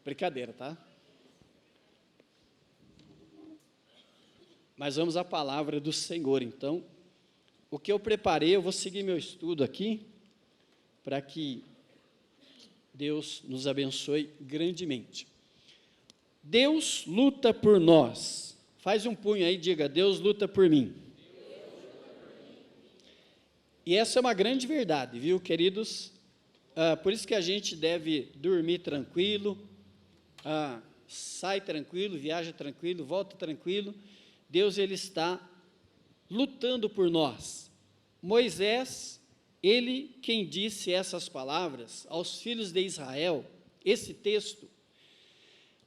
Brincadeira, tá? Mas vamos à palavra do Senhor, então. O que eu preparei, eu vou seguir meu estudo aqui, para que Deus nos abençoe grandemente. Deus luta por nós. Faz um punho aí, diga, Deus luta por mim. E essa é uma grande verdade, viu, queridos? Por isso que a gente deve dormir tranquilo, sai tranquilo, viaja tranquilo, volta tranquilo. Deus, Ele está lutando por nós. Moisés, ele quem disse essas palavras aos filhos de Israel, esse texto,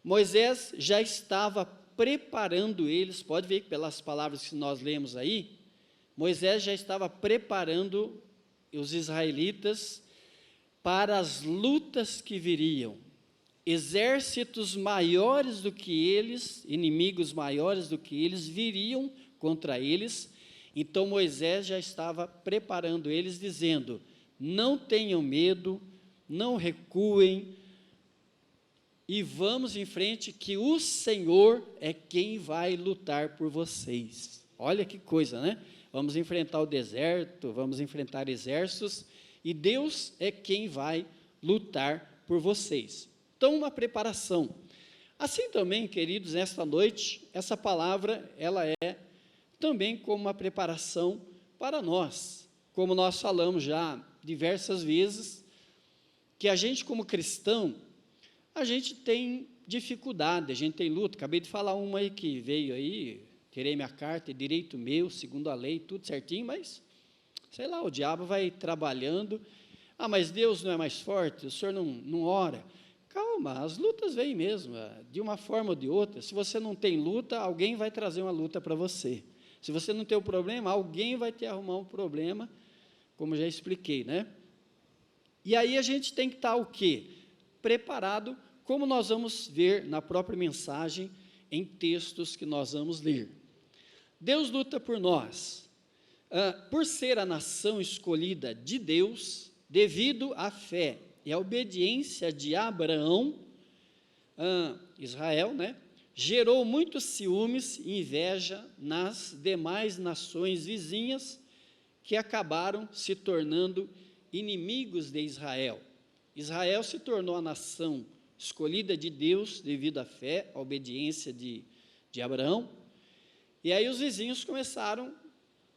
Moisés já estava preparando eles, pode ver pelas palavras que nós lemos aí, Moisés já estava preparando os israelitas para as lutas que viriam, exércitos maiores do que eles, inimigos maiores do que eles, viriam contra eles. Então Moisés já estava preparando eles, dizendo, não tenham medo, não recuem, e vamos em frente, que o Senhor é quem vai lutar por vocês. Olha que coisa, né? Vamos enfrentar o deserto, vamos enfrentar exércitos, e Deus é quem vai lutar por vocês. Então, uma preparação. Assim também, queridos, nesta noite, essa palavra, ela é também como uma preparação para nós. Como nós falamos já diversas vezes, que a gente como cristão, a gente tem dificuldade, a gente tem luta. Acabei de falar uma aí que veio aí, tirei minha carta, é direito meu, segundo a lei, tudo certinho, mas, sei lá, o diabo vai trabalhando. Mas Deus não é mais forte, o senhor não ora. Calma, as lutas vêm mesmo, de uma forma ou de outra. Se você não tem luta, alguém vai trazer uma luta para você. Se você não tem um problema, alguém vai te arrumar um problema, como já expliquei, né? E aí a gente tem que estar o quê? Preparado, como nós vamos ver na própria mensagem, em textos que nós vamos ler. Deus luta por nós, por ser a nação escolhida de Deus, devido à fé e à obediência de Abraão, Israel, né? Gerou muitos ciúmes e inveja nas demais nações vizinhas, que acabaram se tornando inimigos de Israel. Israel se tornou a nação escolhida de Deus devido à fé, à obediência de Abraão, e aí os vizinhos começaram a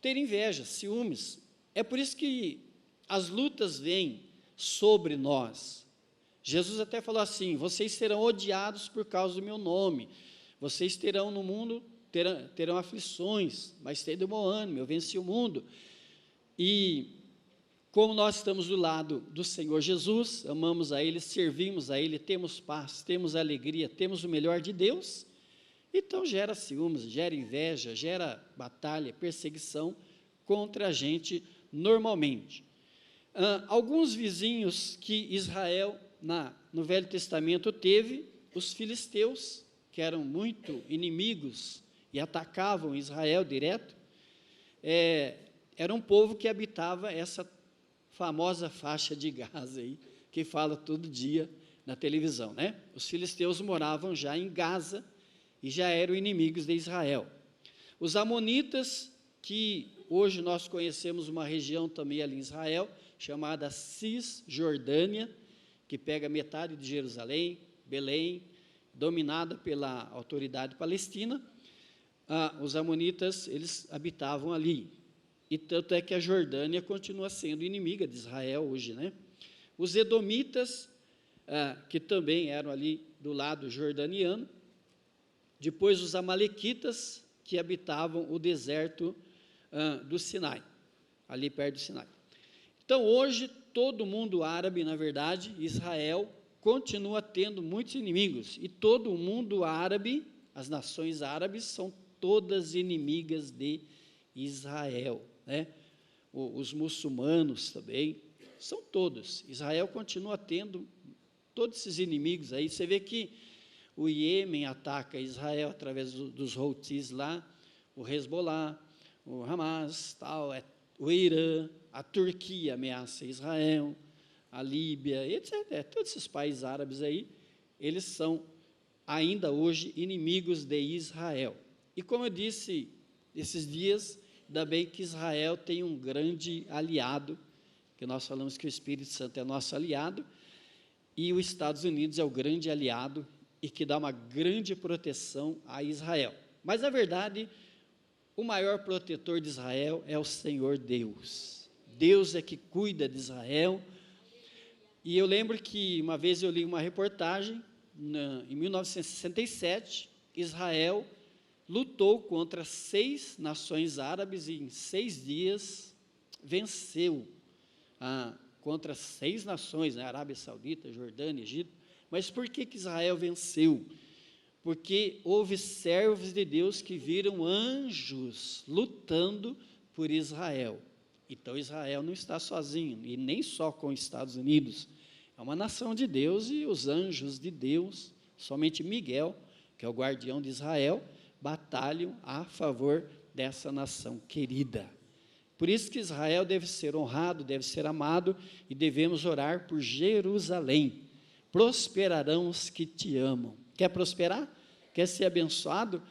ter inveja, ciúmes. É por isso que as lutas vêm sobre nós. Jesus até falou assim, vocês serão odiados por causa do meu nome, vocês terão no mundo, terão aflições, mas tenham de bom ânimo, eu venci o mundo. E como nós estamos do lado do Senhor Jesus, amamos a Ele, servimos a Ele, temos paz, temos alegria, temos o melhor de Deus, então gera ciúmes, gera inveja, gera batalha, perseguição contra a gente normalmente. Alguns vizinhos que Israel, no Velho Testamento, teve, os filisteus, que eram muito inimigos e atacavam Israel direto, era um povo que habitava essa famosa faixa de Gaza aí, que fala todo dia na televisão, né? Os filisteus moravam já em Gaza e já eram inimigos de Israel. Os amonitas, que hoje nós conhecemos uma região também ali em Israel, chamada Cisjordânia, que pega metade de Jerusalém, Belém, dominada pela autoridade palestina, os amonitas, eles habitavam ali. E tanto é que a Jordânia continua sendo inimiga de Israel hoje, né? Os edomitas, que também eram ali do lado jordaniano, depois os amalequitas, que habitavam o deserto do Sinai, ali perto do Sinai. Então, hoje, todo o mundo árabe, na verdade, Israel, continua tendo muitos inimigos, e todo o mundo árabe, as nações árabes, são todas inimigas de Israel, né? Os muçulmanos também, são todos. Israel continua tendo todos esses inimigos aí. Você vê que o Iêmen ataca Israel através dos Houthis lá, o Hezbollah, o Hamas, tal, o Irã, a Turquia ameaça Israel, a Líbia, etc. Todos esses países árabes aí, eles são ainda hoje inimigos de Israel. E como eu disse esses dias, ainda bem que Israel tem um grande aliado, que nós falamos que o Espírito Santo é nosso aliado, e os Estados Unidos é o grande aliado e que dá uma grande proteção a Israel. Mas, na verdade, o maior protetor de Israel é o Senhor Deus. Deus é que cuida de Israel. E eu lembro que uma vez eu li uma reportagem, em 1967, Israel lutou contra 6 nações árabes e em 6 dias venceu contra 6 nações, né? Arábia Saudita, Jordânia, Egito. Mas por que Israel venceu? Porque houve servos de Deus que viram anjos lutando por Israel. Então Israel não está sozinho, e nem só com os Estados Unidos. É uma nação de Deus e os anjos de Deus, somente Miguel, que é o guardião de Israel, batalham a favor dessa nação querida. Por isso que Israel deve ser honrado, deve ser amado, e devemos orar por Jerusalém. Prosperarão os que te amam. Quer prosperar? Quer ser abençoado?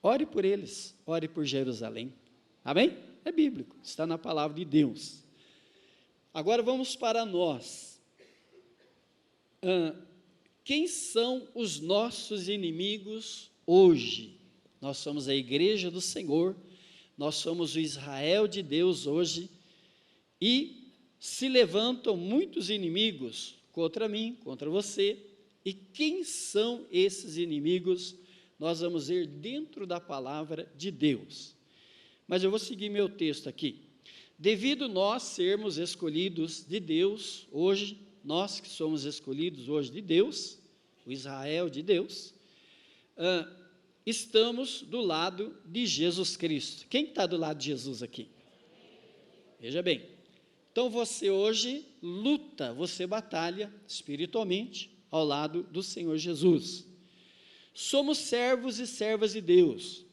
Ore por eles, ore por Jerusalém. Amém? É bíblico, está na palavra de Deus. Agora vamos para nós. Quem são os nossos inimigos hoje? Nós somos a igreja do Senhor, nós somos o Israel de Deus hoje, e se levantam muitos inimigos contra mim, contra você. E quem são esses inimigos? Nós vamos ver dentro da palavra de Deus. Mas eu vou seguir meu texto aqui. Devido nós sermos escolhidos de Deus hoje, nós que somos escolhidos hoje de Deus, o Israel de Deus, estamos do lado de Jesus Cristo. Quem está do lado de Jesus aqui? Veja bem, então você hoje luta, você batalha espiritualmente ao lado do Senhor Jesus. Somos servos e servas de Deus,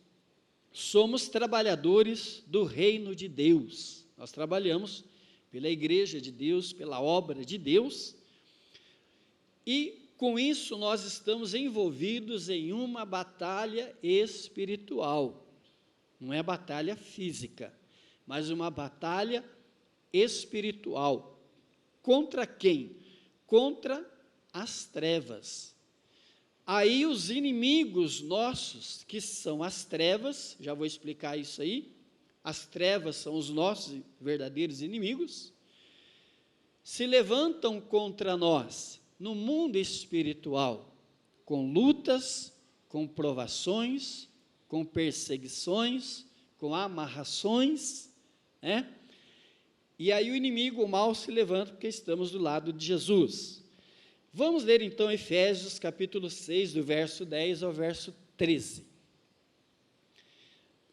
somos trabalhadores do reino de Deus, nós trabalhamos pela igreja de Deus, pela obra de Deus, e com isso nós estamos envolvidos em uma batalha espiritual, não é batalha física, mas uma batalha espiritual. Contra quem? Contra as trevas. Aí os inimigos nossos, que são as trevas, já vou explicar isso aí, as trevas são os nossos verdadeiros inimigos, se levantam contra nós no mundo espiritual, com lutas, com provações, com perseguições, com amarrações, né? E aí o inimigo, o mal, se levanta porque estamos do lado de Jesus. Vamos ler então Efésios capítulo 6, do verso 10 ao verso 13.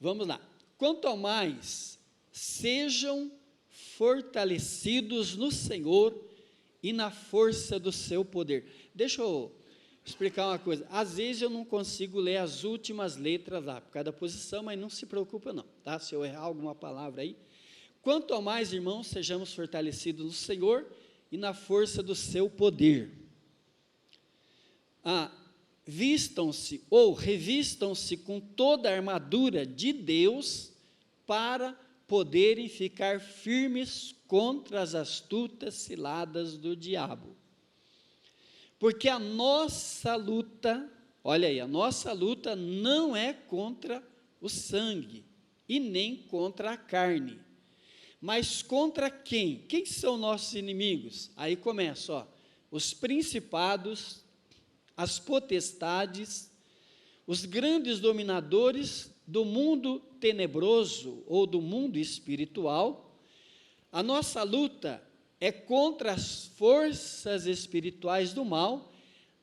Vamos lá. Quanto ao mais, sejam fortalecidos no Senhor e na força do seu poder. Deixa eu explicar uma coisa. Às vezes eu não consigo ler as últimas letras lá, por causa da posição, mas não se preocupa não, tá? Se eu errar alguma palavra aí. Quanto ao mais, irmãos, sejamos fortalecidos no Senhor e na força do seu poder. Vistam-se ou revistam-se com toda a armadura de Deus para poderem ficar firmes contra as astutas ciladas do diabo. Porque a nossa luta, olha aí, a nossa luta não é contra o sangue e nem contra a carne, mas contra quem? Quem são nossos inimigos? Aí começa, ó, os principados, as potestades, os grandes dominadores do mundo tenebroso ou do mundo espiritual. A nossa luta é contra as forças espirituais do mal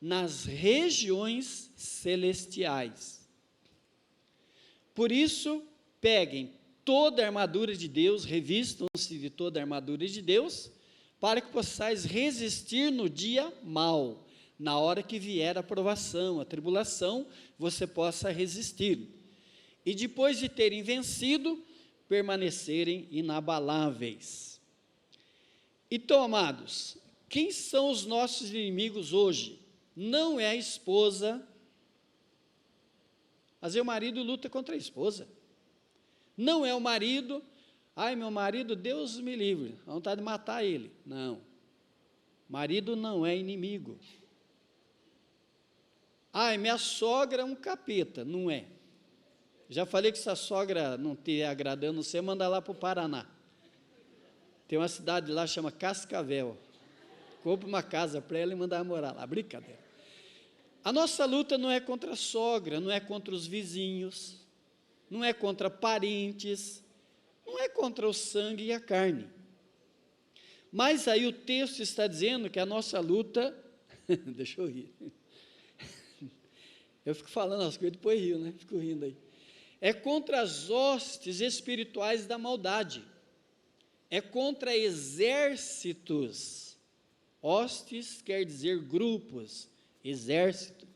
nas regiões celestiais. Por isso, peguem toda a armadura de Deus, revistam-se de toda a armadura de Deus, para que possais resistir no dia mau. Na hora que vier a provação, a tribulação, você possa resistir. E depois de terem vencido, permanecerem inabaláveis. Então, amados, Quem são os nossos inimigos hoje? Não é a esposa. Às vezes o marido luta contra a esposa. Não é o marido. Ai, meu marido, Deus me livre, a vontade de matar ele. Não. Marido não é inimigo. Ai, minha sogra é um capeta. Não é. Já falei que se a sogra não estiver agradando você, manda lá para o Paraná. Tem uma cidade lá, chama Cascavel. Compre uma casa para ela e manda ela morar lá. Brincadeira. A nossa luta não é contra a sogra, não é contra os vizinhos, não é contra parentes, não é contra o sangue e a carne. Mas aí o texto está dizendo que a nossa luta, deixa eu rir, eu fico falando as coisas, depois rio, né? Fico rindo aí. É contra as hostes espirituais da maldade, é contra exércitos. Hostes quer dizer grupos, exército.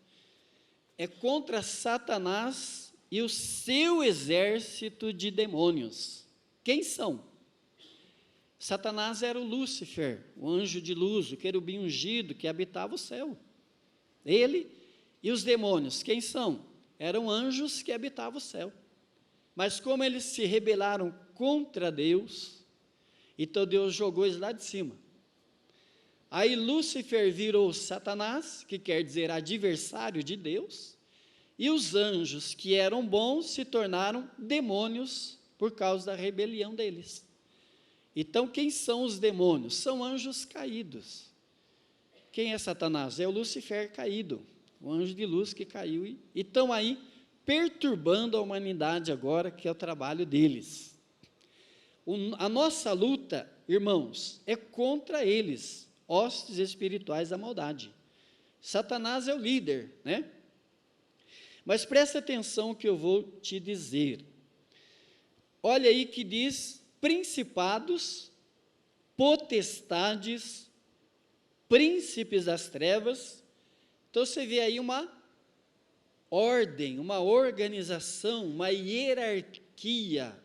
É contra Satanás e o seu exército de demônios. Quem são? Satanás era o Lúcifer, o anjo de luz, o querubim ungido que habitava o céu. Ele e os demônios, quem são? Eram anjos que habitavam o céu. Mas como eles se rebelaram contra Deus, então Deus jogou eles lá de cima. Aí Lúcifer virou Satanás, que quer dizer adversário de Deus, e os anjos que eram bons se tornaram demônios por causa da rebelião deles. Então, quem são os demônios? São anjos caídos. Quem é Satanás? É o Lúcifer caído, o anjo de luz que caiu e estão aí perturbando a humanidade agora, que é o trabalho deles. A nossa luta, irmãos, é contra eles, hostes espirituais da maldade. Satanás é o líder, né? Mas presta atenção que eu vou te dizer. Olha aí que diz principados, potestades, príncipes das trevas. Então você vê aí uma ordem, uma organização, uma hierarquia.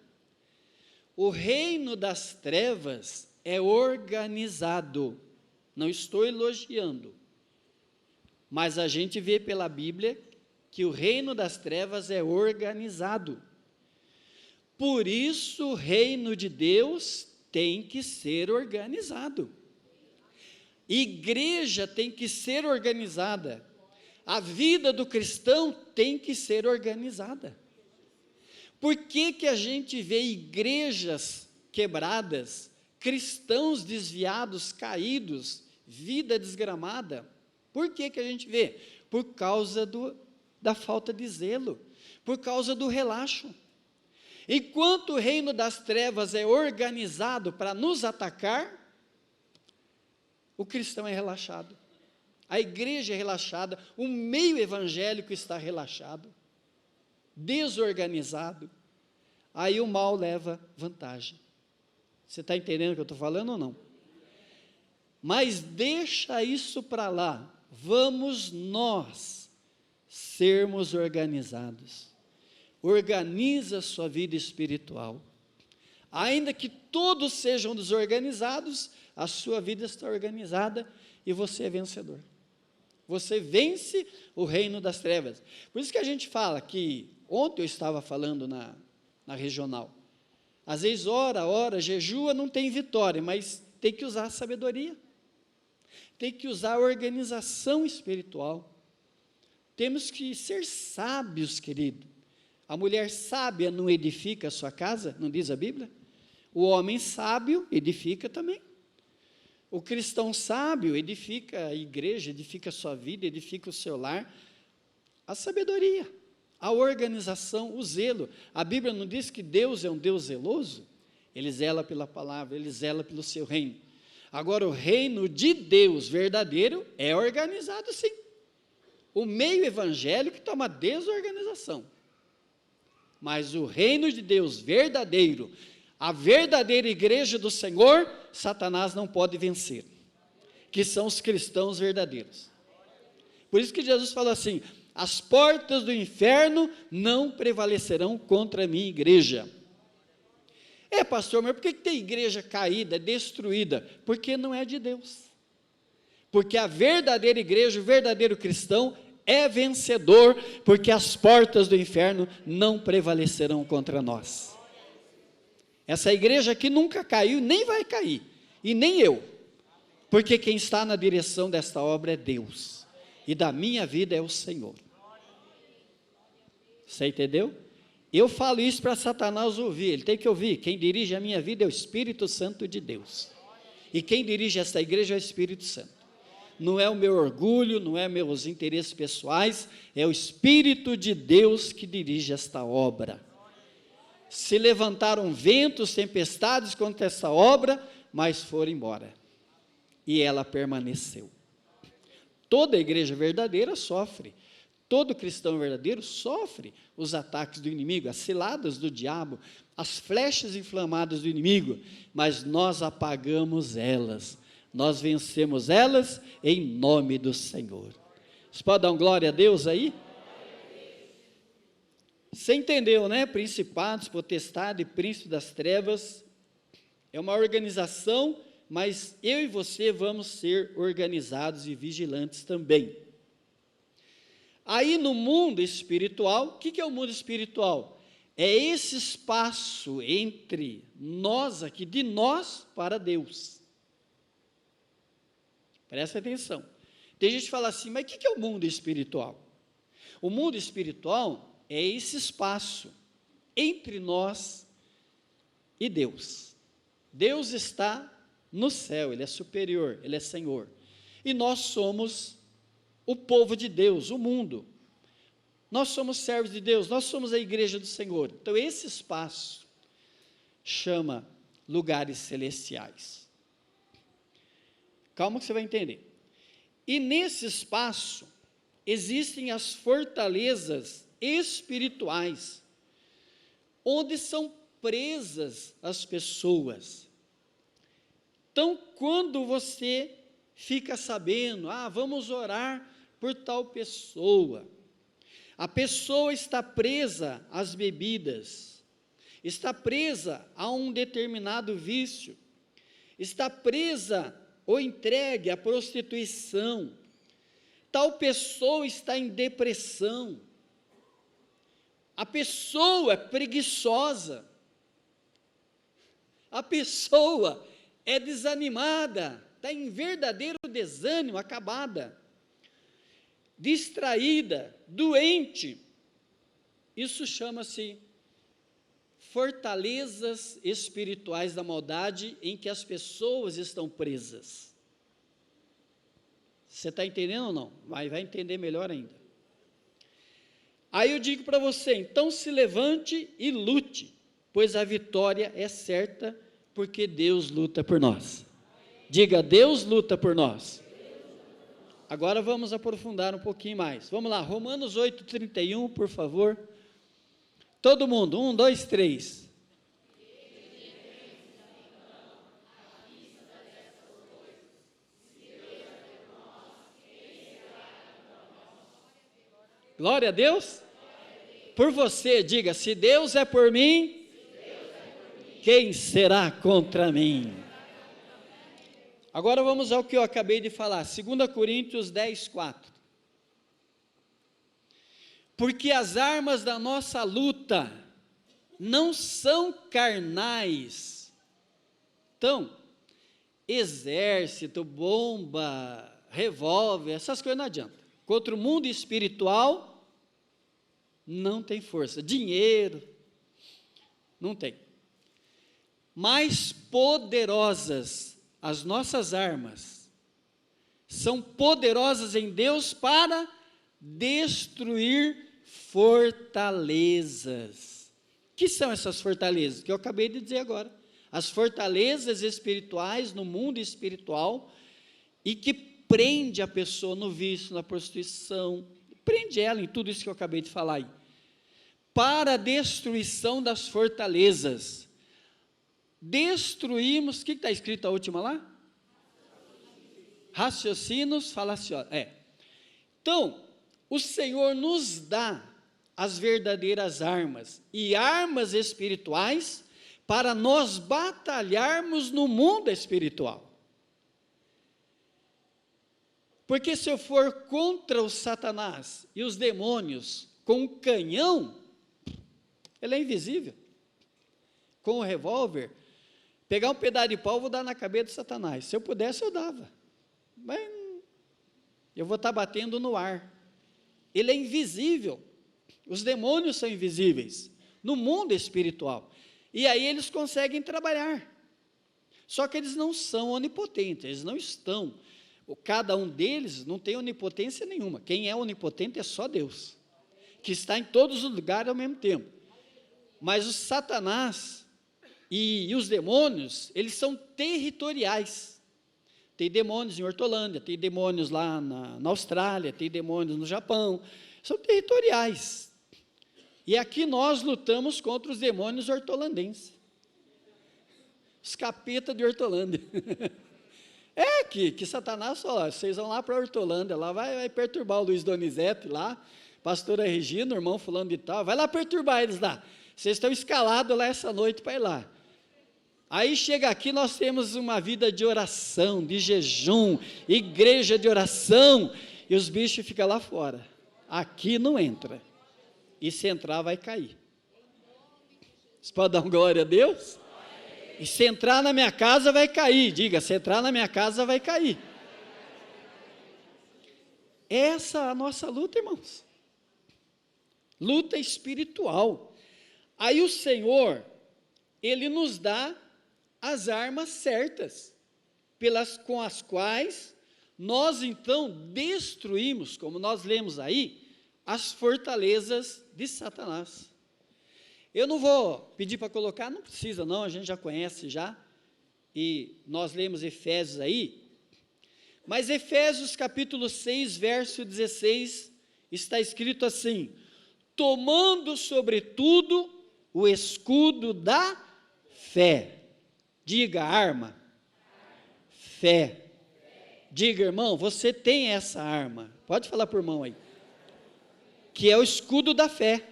O reino das trevas é organizado. Não estou elogiando, mas a gente vê pela Bíblia que o reino das trevas é organizado. Por isso o reino de Deus tem que ser organizado. Igreja tem que ser organizada. A vida do cristão tem que ser organizada. Por que que a gente vê igrejas quebradas, cristãos desviados, caídos, vida desgramada? Por que que a gente vê? Por causa da falta de zelo, por causa do relaxo. Enquanto o reino das trevas é organizado para nos atacar, o cristão é relaxado, a igreja é relaxada, o meio evangélico está relaxado, desorganizado, aí o mal leva vantagem. Você está entendendo o que eu estou falando ou não? Mas deixa isso para lá, vamos nós sermos organizados. Organiza a sua vida espiritual. Ainda que todos sejam desorganizados, a sua vida está organizada e você é vencedor. Você vence o reino das trevas. Por isso que a gente fala que, ontem eu estava falando na regional, às vezes ora, jejua, não tem vitória, mas tem que usar a sabedoria, tem que usar a organização espiritual. Temos que ser sábios, querido. A mulher sábia não edifica a sua casa, não diz a Bíblia? O homem sábio edifica também. O cristão sábio edifica a igreja, edifica a sua vida, edifica o seu lar. A sabedoria, a organização, o zelo. A Bíblia não diz que Deus é um Deus zeloso? Ele zela pela palavra, ele zela pelo seu reino. Agora, o reino de Deus verdadeiro é organizado, sim. O meio evangélico está uma desorganização. Mas o reino de Deus verdadeiro, a verdadeira igreja do Senhor, Satanás não pode vencer, que são os cristãos verdadeiros. Por isso que Jesus falou assim: as portas do inferno não prevalecerão contra a minha igreja. Pastor, mas por que tem igreja caída, destruída? Porque não é de Deus. porque a verdadeira igreja, o verdadeiro cristão é vencedor, porque as portas do inferno não prevalecerão contra nós. Essa igreja aqui nunca caiu, nem vai cair, e nem eu, porque quem está na direção desta obra é Deus, e da minha vida é o Senhor. Você entendeu? Eu falo isso para Satanás ouvir, ele tem que ouvir. Quem dirige a minha vida é o Espírito Santo de Deus, e quem dirige esta igreja é o Espírito Santo. Não é o meu orgulho, não é meus interesses pessoais, é o Espírito de Deus que dirige esta obra. Se levantaram ventos, tempestades contra essa obra, mas foram embora, e ela permaneceu. Toda igreja verdadeira sofre, todo cristão verdadeiro sofre os ataques do inimigo, as ciladas do diabo, as flechas inflamadas do inimigo, mas nós apagamos elas, nós vencemos elas em nome do Senhor. Você pode dar um glória a Deus aí? Você entendeu, né? Principados, potestade, príncipe das trevas, é uma organização, mas eu e você vamos ser organizados e vigilantes também. Aí no mundo espiritual, o que é o mundo espiritual? É esse espaço entre nós aqui, de nós para Deus. Presta atenção. Tem gente que fala assim, mas o que é o mundo espiritual? O mundo espiritual é esse espaço entre nós e Deus. Deus está no céu, Ele é superior, Ele é Senhor. E nós somos o povo de Deus, o mundo. Nós somos servos de Deus, nós somos a igreja do Senhor. Então esse espaço chama lugares celestiais. Calma que você vai entender. E nesse espaço existem as fortalezas espirituais, onde são presas as pessoas. Então, quando você fica sabendo, vamos orar por tal pessoa, a pessoa está presa às bebidas, está presa a um determinado vício, está presa ou entregue à prostituição, tal pessoa está em depressão, a pessoa é preguiçosa, a pessoa é desanimada, está em verdadeiro desânimo, acabada, distraída, doente. Isso chama-se fortalezas espirituais da maldade em que as pessoas estão presas. Você está entendendo ou não? Vai entender melhor ainda. Aí eu digo para você, então se levante e lute, pois a vitória é certa, porque Deus luta por nós. Diga, Deus luta por nós. Agora vamos aprofundar um pouquinho mais. Vamos lá, Romanos 8:31, por favor. Todo mundo, 1, 2, 3. Glória a Deus. Por você, diga, se Deus é por mim, quem será contra mim? Agora vamos ao que eu acabei de falar, 2 Coríntios 10:4. Porque as armas da nossa luta não são carnais. Então, exército, bomba, revólver, essas coisas não adiantam. Contra o mundo espiritual, não tem força. Dinheiro, não tem. Mais poderosas, as nossas armas, são poderosas em Deus para destruir fortalezas. Que são essas fortalezas? Que eu acabei de dizer agora. As fortalezas espirituais no mundo espiritual e que prende a pessoa no vício, na prostituição, prende ela em tudo isso que eu acabei de falar aí. Para a destruição das fortalezas. Destruímos, o que está escrito a última lá? Raciocínios falaciosos. Então, o Senhor nos dá as verdadeiras armas, e armas espirituais, para nós batalharmos no mundo espiritual. Porque se eu for contra o Satanás e os demônios com um canhão, ele é invisível. Com o revólver, pegar um pedaço de pau, vou dar na cabeça de Satanás. Se eu pudesse, eu dava. Mas eu vou estar batendo no ar. Ele é invisível. Os demônios são invisíveis no mundo espiritual. E aí eles conseguem trabalhar. Só que eles não são onipotentes, eles não estão. Cada um deles não tem onipotência nenhuma. Quem é onipotente é só Deus, que está em todos os lugares ao mesmo tempo. Mas o Satanás e os demônios, eles são territoriais. Tem demônios em Hortolândia, tem demônios lá na Austrália, tem demônios no Japão, são territoriais. E aqui nós lutamos contra os demônios hortolandenses, os capeta de Hortolândia. Que Satanás fala, vocês vão lá para Hortolândia, lá vai perturbar o Luiz Donizete lá, pastora Regina, irmão fulano de tal, vai lá perturbar eles lá. Vocês estão escalados lá essa noite para ir lá. Aí chega aqui, nós temos uma vida de oração, de jejum, igreja de oração, e os bichos ficam lá fora. Aqui não entra. E se entrar, vai cair. Você pode dar uma glória a Deus? E se entrar na minha casa, vai cair. Diga, se entrar na minha casa, vai cair. Essa é a nossa luta, irmãos. Luta espiritual. Aí o Senhor, Ele nos dá as armas certas, com as quais nós então destruímos, como nós lemos aí, as fortalezas de Satanás. Eu não vou pedir para colocar, não precisa não, a gente já conhece já, e nós lemos Efésios aí, mas Efésios capítulo 6, verso 16, está escrito assim: tomando sobretudo o escudo da fé. Diga, arma. Fé. Diga, irmão, você tem essa arma. Pode falar por irmão aí. Que é o escudo da fé.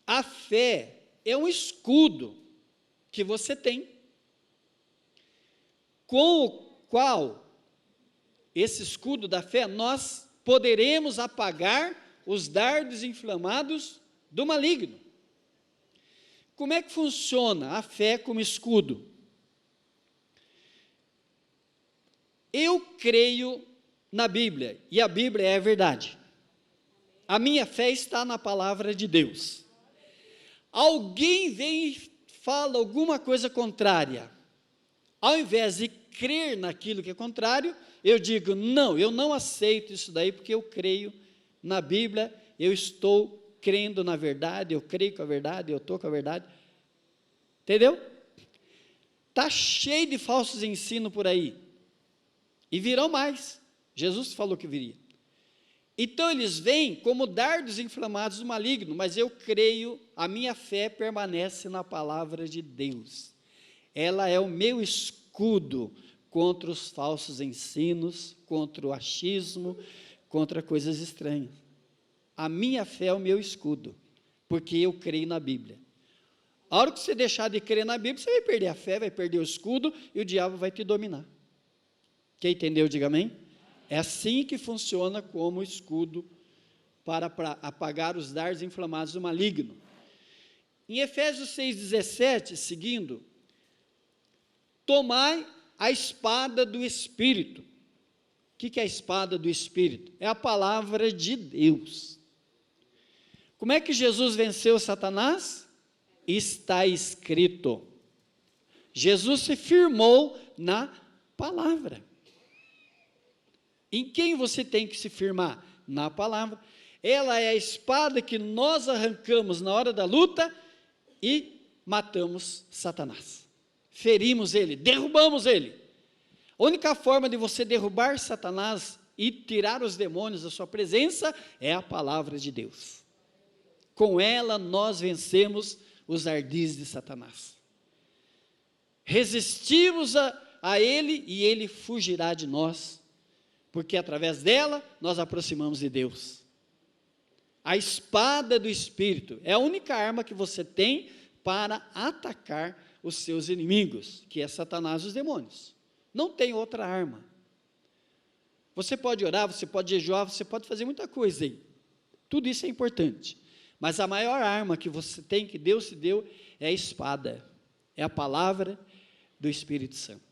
A fé é um escudo que você tem, com o qual, esse escudo da fé, nós poderemos apagar os dardos inflamados do maligno. Como é que funciona a fé como escudo? Eu creio na Bíblia, e a Bíblia é a verdade. A minha fé está na palavra de Deus. Alguém vem e fala alguma coisa contrária. Ao invés de crer naquilo que é contrário, eu digo, não, eu não aceito isso daí, porque eu creio na Bíblia, eu estou crendo na verdade, eu creio com a verdade, eu estou com a verdade. Entendeu? Está cheio de falsos ensinos por aí. E virão mais. Jesus falou que viria. Então eles vêm como dardos inflamados do maligno, mas eu creio, a minha fé permanece na palavra de Deus. Ela é o meu escudo contra os falsos ensinos, contra o achismo, contra coisas estranhas. A minha fé é o meu escudo, porque eu creio na Bíblia. A hora que você deixar de crer na Bíblia, você vai perder a fé, vai perder o escudo, e o diabo vai te dominar. Quem entendeu, diga amém. É assim que funciona como escudo para apagar os dardos inflamados do maligno. Em Efésios 6,17, seguindo, tomai a espada do Espírito. O que é a espada do Espírito? É a palavra de Deus. Como é que Jesus venceu Satanás? Está escrito. Jesus se firmou na palavra. Em quem você tem que se firmar? Na palavra. Ela é a espada que nós arrancamos na hora da luta e matamos Satanás. Ferimos ele, derrubamos ele. A única forma de você derrubar Satanás e tirar os demônios da sua presença é a palavra de Deus. Com ela nós vencemos os ardis de Satanás. Resistimos a ele e ele fugirá de nós, porque através dela nós aproximamos de Deus. A espada do Espírito é a única arma que você tem para atacar os seus inimigos, que é Satanás e os demônios. Não tem outra arma. Você pode orar, você pode jejuar, você pode fazer muita coisa aí. Tudo isso é importante. Mas a maior arma que você tem, que Deus te deu, é a espada. É a palavra do Espírito Santo.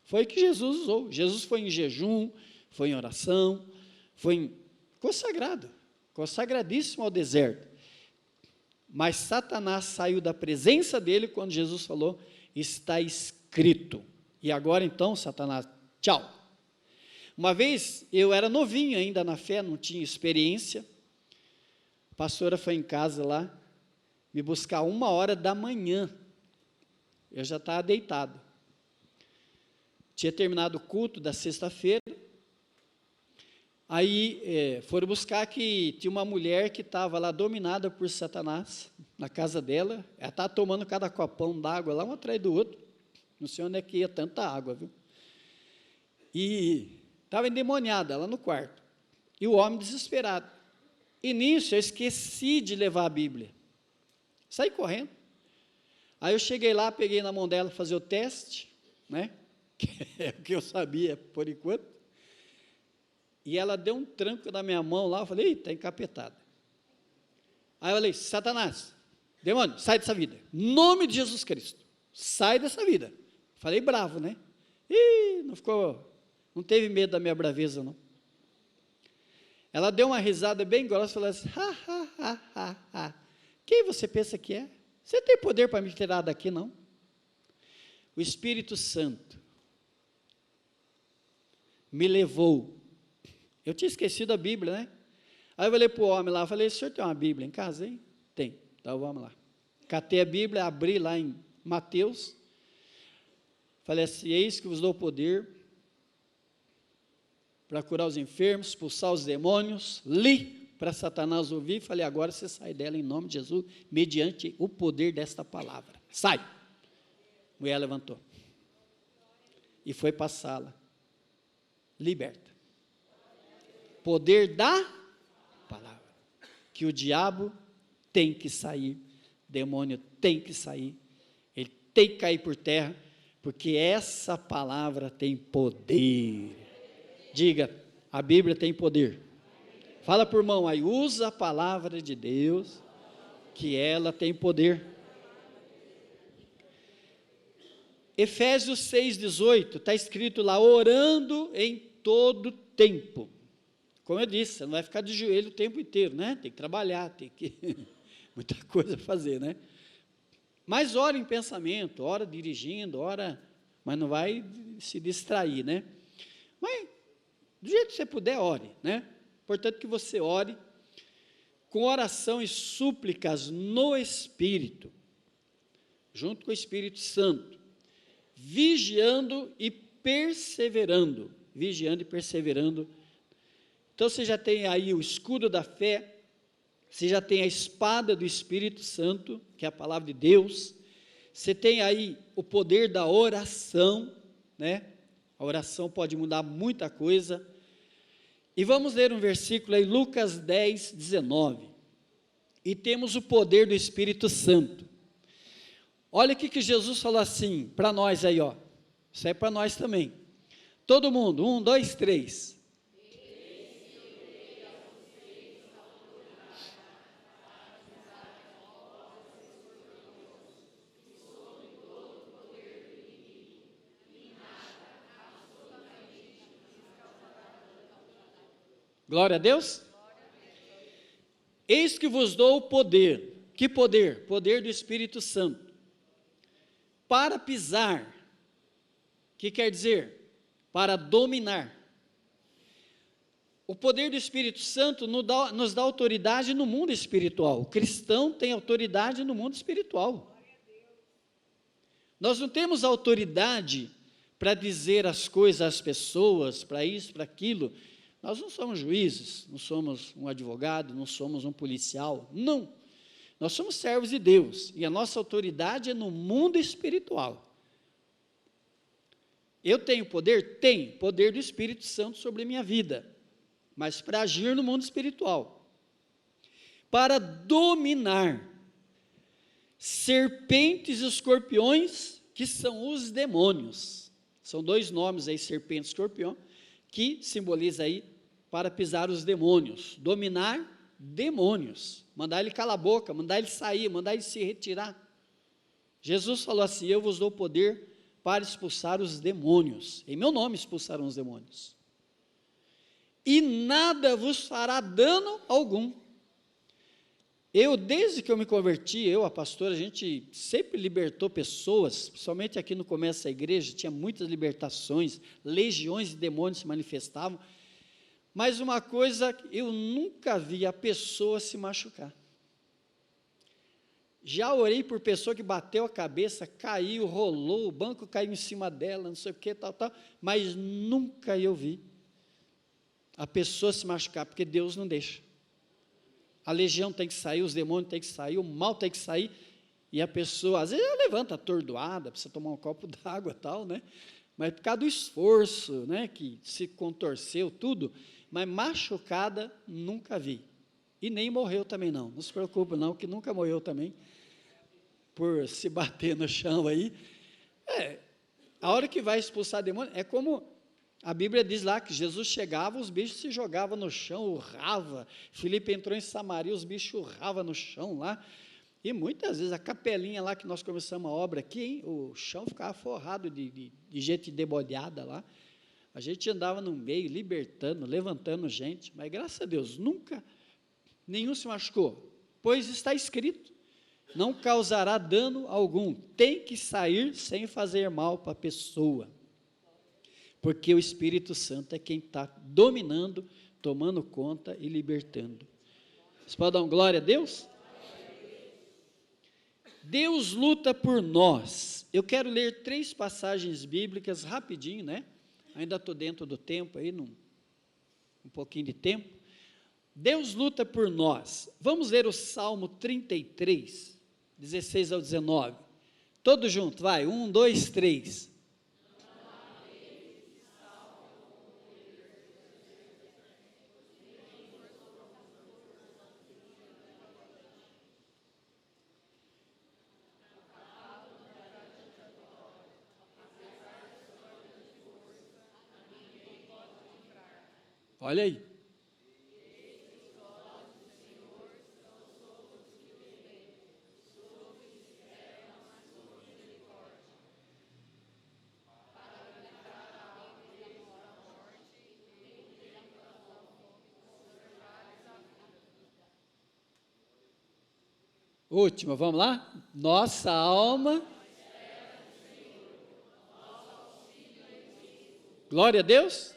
Foi o que Jesus usou. Jesus foi em jejum, foi em oração, consagrado, consagradíssimo ao deserto. Mas Satanás saiu da presença dele quando Jesus falou, está escrito. E agora então, Satanás, tchau. Uma vez, eu era novinho ainda na fé, não tinha experiência, a pastora foi em casa lá, me buscar 1h da manhã, eu já estava deitado, tinha terminado o culto da sexta-feira, aí foram buscar que tinha uma mulher que estava lá dominada por Satanás, na casa dela, ela estava tomando cada copão d'água lá, um atrás do outro, não sei onde é que ia tanta água, viu? E estava endemoniada lá no quarto, e o homem desesperado, e nisso eu esqueci de levar a Bíblia, saí correndo, aí eu cheguei lá, peguei na mão dela fazer o teste, né, que é o que eu sabia por enquanto, e ela deu um tranco na minha mão lá, eu falei, está encapetada, aí eu falei, Satanás, demônio, sai dessa vida, em nome de Jesus Cristo, sai dessa vida, falei bravo, né, não teve medo da minha braveza, não. Ela deu uma risada bem grossa e falou assim, quem você pensa que é? Você tem poder para me tirar daqui, não? O Espírito Santo me levou, eu tinha esquecido a Bíblia, né? Aí eu falei para o homem lá, falei, o senhor tem uma Bíblia em casa, hein? Tem, então vamos lá. Catei a Bíblia, abri lá em Mateus, falei assim, eis que vos dou poder para curar os enfermos, expulsar os demônios, li para Satanás ouvir, falei, agora você sai dela em nome de Jesus, mediante o poder desta palavra, sai, a mulher levantou, e foi para a sala, liberta, poder da palavra, que o diabo tem que sair, demônio tem que sair, ele tem que cair por terra, porque essa palavra tem poder. Diga, a Bíblia tem poder. Fala por mão aí, usa a palavra de Deus, que ela tem poder. Efésios 6,18, está escrito lá, orando em todo tempo. Como eu disse, você não vai ficar de joelho o tempo inteiro, né? Tem que trabalhar, tem que muita coisa a fazer, né? Mas ora em pensamento, ora dirigindo, ora, mas não vai se distrair, né? Mas do jeito que você puder, ore, né? Portanto que você ore com oração e súplicas no Espírito, junto com o Espírito Santo, vigiando e perseverando, Então você já tem aí o escudo da fé, você já tem a espada do Espírito Santo, que é a palavra de Deus, você tem aí o poder da oração, né? A oração pode mudar muita coisa. E vamos ler um versículo aí, Lucas 10, 19. E temos o poder do Espírito Santo. Olha o que Jesus falou assim, para nós aí, ó. Isso é para nós também. Todo mundo, 1, 2, 3. Glória a Deus. Eis que vos dou o poder. Que poder? Poder do Espírito Santo. Para pisar. O que quer dizer? Para dominar. O poder do Espírito Santo nos dá autoridade no mundo espiritual. O cristão tem autoridade no mundo espiritual. Nós não temos autoridade para dizer as coisas às pessoas, para isso, para aquilo. Nós não somos juízes, não somos um advogado, não somos um policial, não. Nós somos servos de Deus, e a nossa autoridade é no mundo espiritual. Eu tenho poder? Tenho, poder do Espírito Santo sobre a minha vida, mas para agir no mundo espiritual, para dominar serpentes e escorpiões, que são os demônios, São dois nomes aí, serpente e escorpião, que simboliza aí para pisar os demônios, dominar demônios, mandar ele calar a boca, mandar ele sair, mandar ele se retirar. Jesus falou assim: eu vos dou poder para expulsar os demônios, em meu nome expulsarão os demônios, e nada vos fará dano algum. Desde que eu me converti, a pastora, a gente sempre libertou pessoas, principalmente aqui no começo da igreja, tinha muitas libertações, legiões de demônios se manifestavam, mas uma coisa, eu nunca vi a pessoa se machucar. Já orei por pessoa que bateu a cabeça, caiu, rolou, o banco caiu em cima dela, não sei o que, tal, mas nunca eu vi a pessoa se machucar, porque Deus não deixa. A legião tem que sair, os demônios têm que sair, o mal tem que sair, e a pessoa, às vezes ela levanta atordoada, precisa tomar um copo d'água e tal, né? Mas por causa do esforço, né, que se contorceu tudo, mas machucada nunca vi, e nem morreu também não se preocupe não, que nunca morreu também, por se bater no chão aí. A hora que vai expulsar demônio, é como a Bíblia diz lá, que Jesus chegava, os bichos se jogavam no chão, urrava. Filipe entrou em Samaria, os bichos urravam no chão lá, e muitas vezes a capelinha lá que nós começamos a obra aqui, hein, o chão ficava forrado de gente deboliada lá, a gente andava no meio, libertando, levantando gente, mas graças a Deus, nunca nenhum se machucou, pois está escrito: não causará dano algum, tem que sair sem fazer mal para a pessoa, porque o Espírito Santo é quem está dominando, tomando conta e libertando. Você pode dar uma glória a Deus? Deus luta por nós. Eu quero ler 3 passagens bíblicas rapidinho, né? Ainda estou dentro do tempo aí, um pouquinho de tempo. Deus luta por nós. Vamos ler o Salmo 33, 16 ao 19. Todos juntos, vai, 1, 2, 3. Olha aí. Última, vamos lá? Nossa alma. Glória a Deus.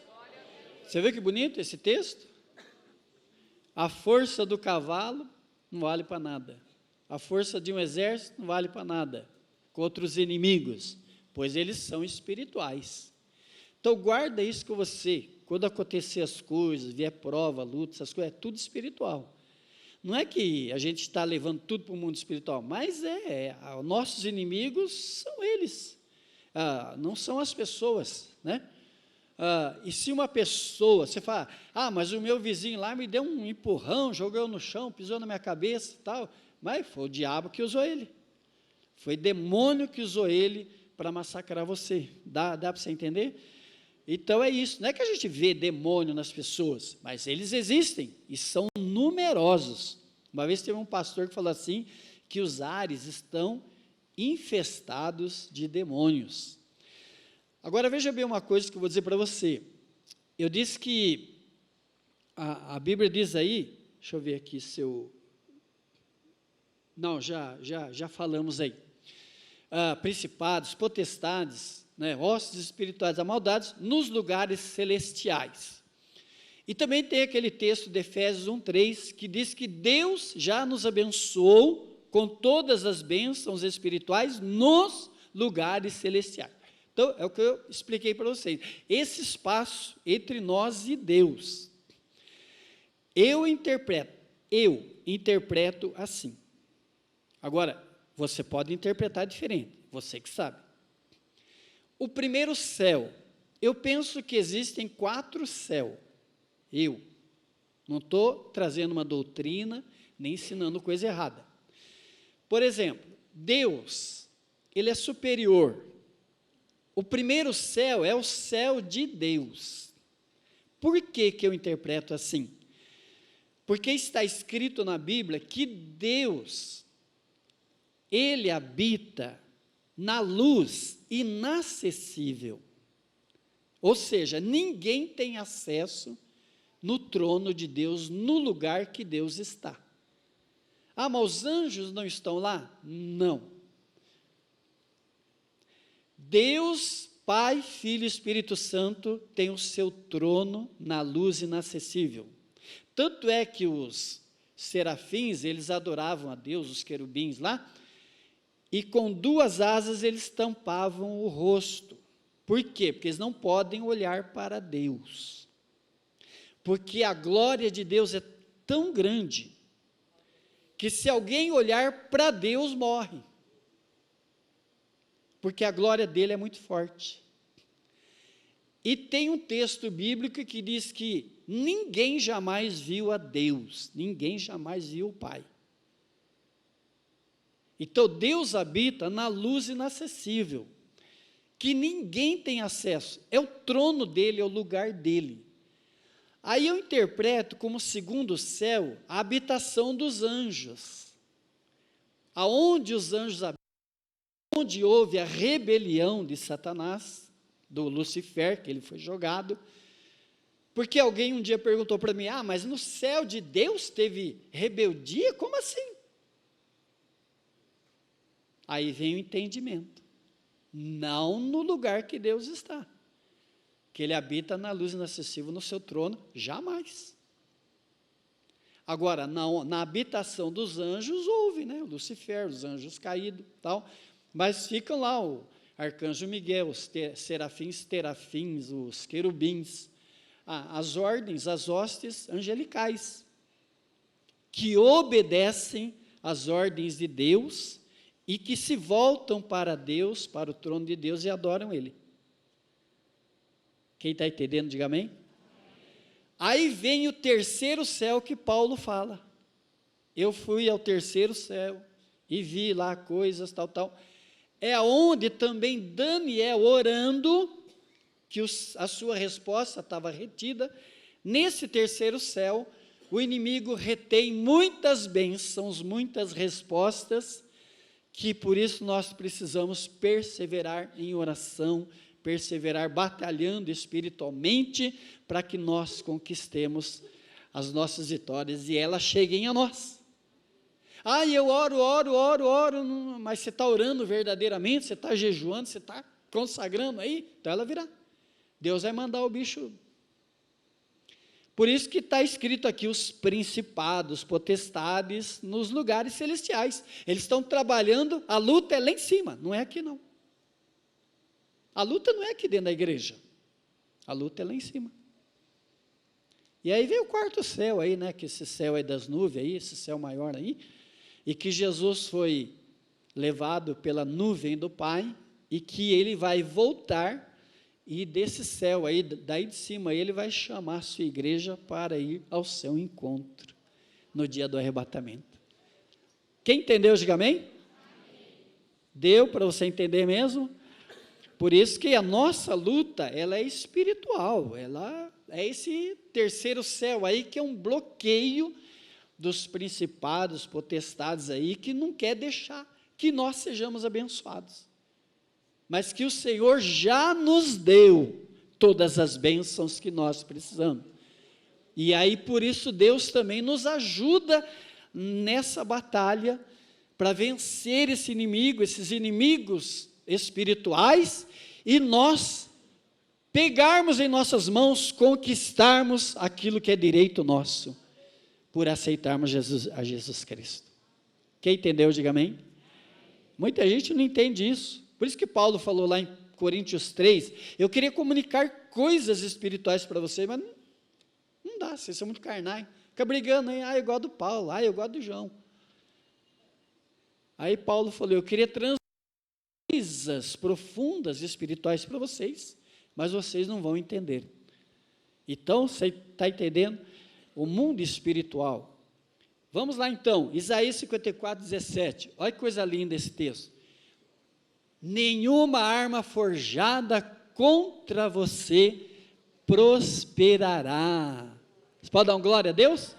Você vê que bonito esse texto? A força do cavalo não vale para nada. A força de um exército não vale para nada contra os inimigos, pois eles são espirituais. Então guarda isso com você. Quando acontecer as coisas, vier prova, luta, essas coisas, é tudo espiritual. Não é que a gente está levando tudo para o mundo espiritual, mas nossos inimigos são eles, não são as pessoas, né? E se uma pessoa, você fala, mas o meu vizinho lá me deu um empurrão, jogou no chão, pisou na minha cabeça e tal, mas foi o diabo que usou ele, foi demônio que usou ele para massacrar você. Dá para você entender? Então é isso, não é que a gente vê demônio nas pessoas, mas eles existem e são numerosos. Uma vez teve um pastor que falou assim, que os ares estão infestados de demônios. Agora veja bem uma coisa que eu vou dizer para você. Eu disse que a Bíblia diz aí, deixa eu ver aqui se eu... Não, já falamos aí. Principados, potestades, né, hostes espirituais amaldiçoados nos lugares celestiais. E também tem aquele texto de Efésios 1:3, que diz que Deus já nos abençoou com todas as bênçãos espirituais nos lugares celestiais. Então, é o que eu expliquei para vocês. Esse espaço entre nós e Deus, eu interpreto assim. Agora, você pode interpretar diferente, você que sabe. O primeiro céu, eu penso que existem 4 céus. Eu não estou trazendo uma doutrina, nem ensinando coisa errada. Por exemplo, Deus, Ele é superior O primeiro céu é o céu de Deus. Por que que eu interpreto assim? Porque está escrito na Bíblia que Deus, Ele habita na luz inacessível. Ou seja, ninguém tem acesso no trono de Deus, no lugar que Deus está. Ah, mas os anjos não estão lá? Não. Deus, Pai, Filho e Espírito Santo tem o seu trono na luz inacessível. Tanto é que os serafins, eles adoravam a Deus, os querubins lá, e com 2 asas eles tampavam o rosto. Por quê? Porque eles não podem olhar para Deus. Porque a glória de Deus é tão grande, que se alguém olhar para Deus, morre. Porque a glória dele é muito forte. E tem um texto bíblico que diz que ninguém jamais viu a Deus, ninguém jamais viu o Pai. Então Deus habita na luz inacessível, que ninguém tem acesso, é o trono dele, é o lugar dele. Aí eu interpreto como segundo céu a habitação dos anjos, aonde os anjos habitam, onde houve a rebelião de Satanás, do Lucifer, que ele foi jogado, porque alguém um dia perguntou para mim, mas no céu de Deus teve rebeldia? Como assim? Aí vem o entendimento, não no lugar que Deus está, que ele habita na luz inacessível no seu trono, jamais. Agora, na habitação dos anjos houve, né, o Lucifer, os anjos caídos, tal, mas ficam lá o arcanjo Miguel, os serafins, terafins, os querubins, as ordens, as hostes angelicais, que obedecem às ordens de Deus e que se voltam para Deus, para o trono de Deus e adoram Ele. Quem está entendendo, diga amém. Aí vem o terceiro céu que Paulo fala. Eu fui ao terceiro céu e vi lá coisas, tal. É onde também Daniel, orando, que a sua resposta estava retida. Nesse terceiro céu, o inimigo retém muitas bênçãos, muitas respostas, que por isso nós precisamos perseverar em oração, perseverar batalhando espiritualmente, para que nós conquistemos as nossas vitórias e elas cheguem a nós. Eu oro, mas você está orando verdadeiramente, você está jejuando, você está consagrando aí, então ela virá. Deus vai mandar o bicho. Por isso que está escrito aqui os principados, potestades nos lugares celestiais. Eles estão trabalhando, a luta é lá em cima, não é aqui não. A luta não é aqui dentro da igreja, a luta é lá em cima. E aí vem o quarto céu aí, né, que esse céu aí das nuvens aí, esse céu maior aí, e que Jesus foi levado pela nuvem do Pai, e que ele vai voltar, e desse céu aí, daí de cima, ele vai chamar a sua igreja para ir ao seu encontro, no dia do arrebatamento. Quem entendeu, diga amém? Amém. Deu para você entender mesmo? Por isso que a nossa luta, ela é espiritual, ela é esse terceiro céu aí, que é um bloqueio dos principados, potestades aí, que não quer deixar que nós sejamos abençoados, mas que o Senhor já nos deu todas as bênçãos que nós precisamos, e aí por isso Deus também nos ajuda nessa batalha, para vencer esse inimigo, esses inimigos espirituais, e nós pegarmos em nossas mãos, conquistarmos aquilo que é direito nosso, por aceitarmos a Jesus Cristo. Quem entendeu, diga amém. Muita gente não entende isso, por isso que Paulo falou lá em Coríntios 3, eu queria comunicar coisas espirituais para você, mas não dá, vocês são muito carnais, fica brigando aí, eu gosto do Paulo, eu gosto do João. Aí Paulo falou, eu queria transmitir coisas profundas espirituais para vocês, mas vocês não vão entender. Então, você está entendendo? O mundo espiritual. Vamos lá então, Isaías 54, 17, olha que coisa linda esse texto. nenhuma arma forjada contra você prosperará. Você pode dar uma glória a Deus?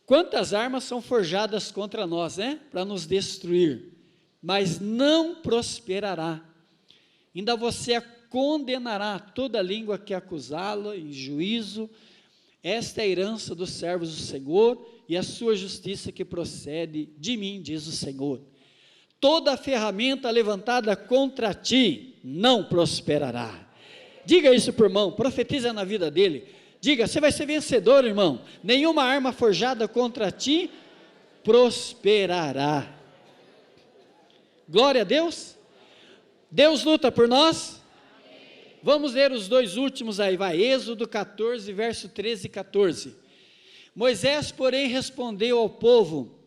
Quantas armas são forjadas contra nós, né? Para nos destruir, mas não prosperará. Ainda você condenará toda língua que acusá-la em juízo. Esta é a herança dos servos do Senhor e a sua justiça que procede de mim, diz o Senhor. Toda ferramenta levantada contra ti não prosperará. Diga isso para o irmão, profetiza na vida dele. Diga, você vai ser vencedor, irmão. Nenhuma arma forjada contra ti prosperará. Glória a Deus. Deus luta por nós. Vamos ler os dois últimos aí, vai. Êxodo 14, verso 13 e 14. Moisés, porém, respondeu ao povo: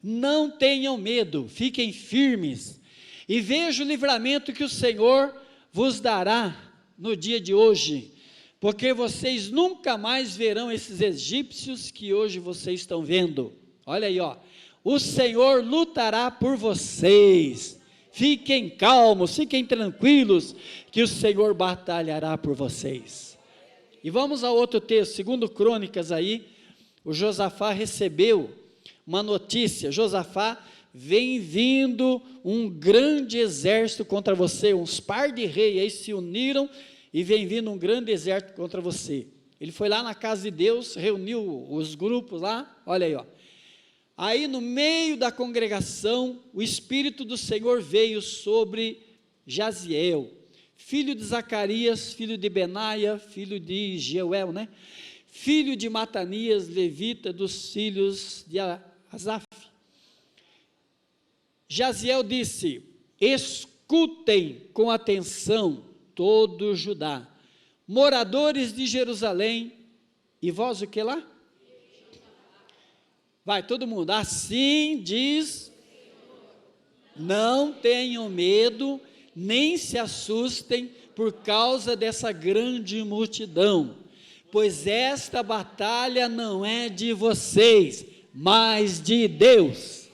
não tenham medo, fiquem firmes, e vejam o livramento que o Senhor vos dará no dia de hoje, porque vocês nunca mais verão esses egípcios que hoje vocês estão vendo. Olha aí, ó. O Senhor lutará por vocês. Fiquem calmos, fiquem tranquilos, que o Senhor batalhará por vocês. E vamos ao outro texto, 2 Crônicas aí. O Josafá recebeu uma notícia. Josafá, vem vindo um grande exército contra você, uns par de reis aí se uniram e vem vindo um grande exército contra você. Ele foi lá na casa de Deus, reuniu os grupos lá, olha aí, ó. Aí no meio da congregação, o Espírito do Senhor veio sobre Jaziel, filho de Zacarias, filho de Benaia, filho de Jeuel, né? Filho de Matanias, levita, dos filhos de Asaf. Jaziel disse: escutem com atenção todo Judá, moradores de Jerusalém, e vós o que lá? Vai, todo mundo, assim diz, não tenham medo, nem se assustem por causa dessa grande multidão, pois esta batalha não é de vocês, mas de Deus.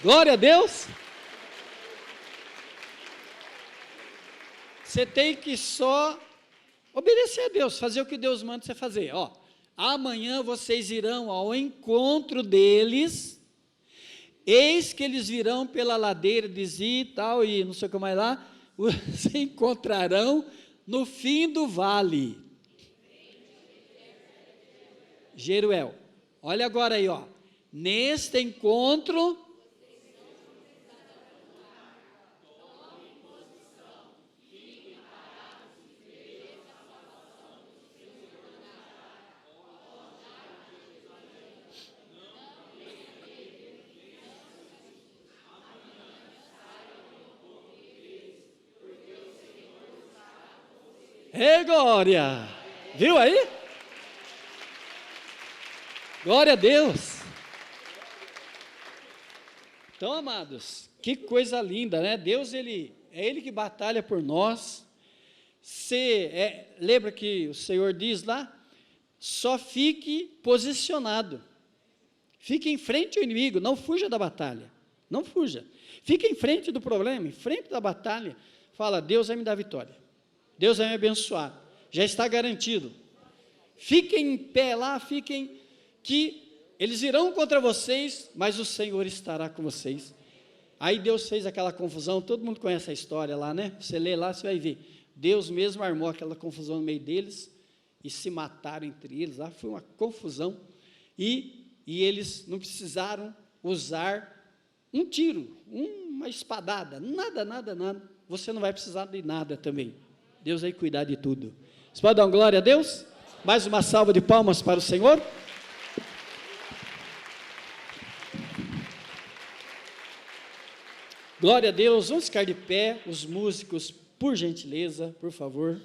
Glória a Deus. Você tem que só obedecer a Deus, fazer o que Deus manda você fazer, ó. Amanhã vocês irão ao encontro deles, eis que eles virão pela ladeira de Zi e tal, e não sei o que mais lá, se encontrarão no fim do vale, Jeruel. Olha agora aí, ó, neste encontro, ei, glória, viu aí? Glória a Deus. Então, amados, que coisa linda, né? Deus, é Ele que batalha por nós. Lembra que o Senhor diz lá? Só fique posicionado, fique em frente ao inimigo, não fuja da batalha, não fuja, fique em frente do problema, em frente da batalha, fala, Deus vai me dar vitória, Deus vai me abençoar, já está garantido. Fiquem em pé lá, que eles irão contra vocês, mas o Senhor estará com vocês. Aí Deus fez aquela confusão, todo mundo conhece a história lá, né? Você lê lá, você vai ver. Deus mesmo armou aquela confusão no meio deles, e se mataram entre eles, lá foi uma confusão, e eles não precisaram usar um tiro, uma espadada, nada, você não vai precisar de nada também. Deus vai cuidar de tudo. Você pode dar uma glória a Deus? Mais uma salva de palmas para o Senhor. Glória a Deus. Vamos ficar de pé, os músicos, por gentileza, por favor.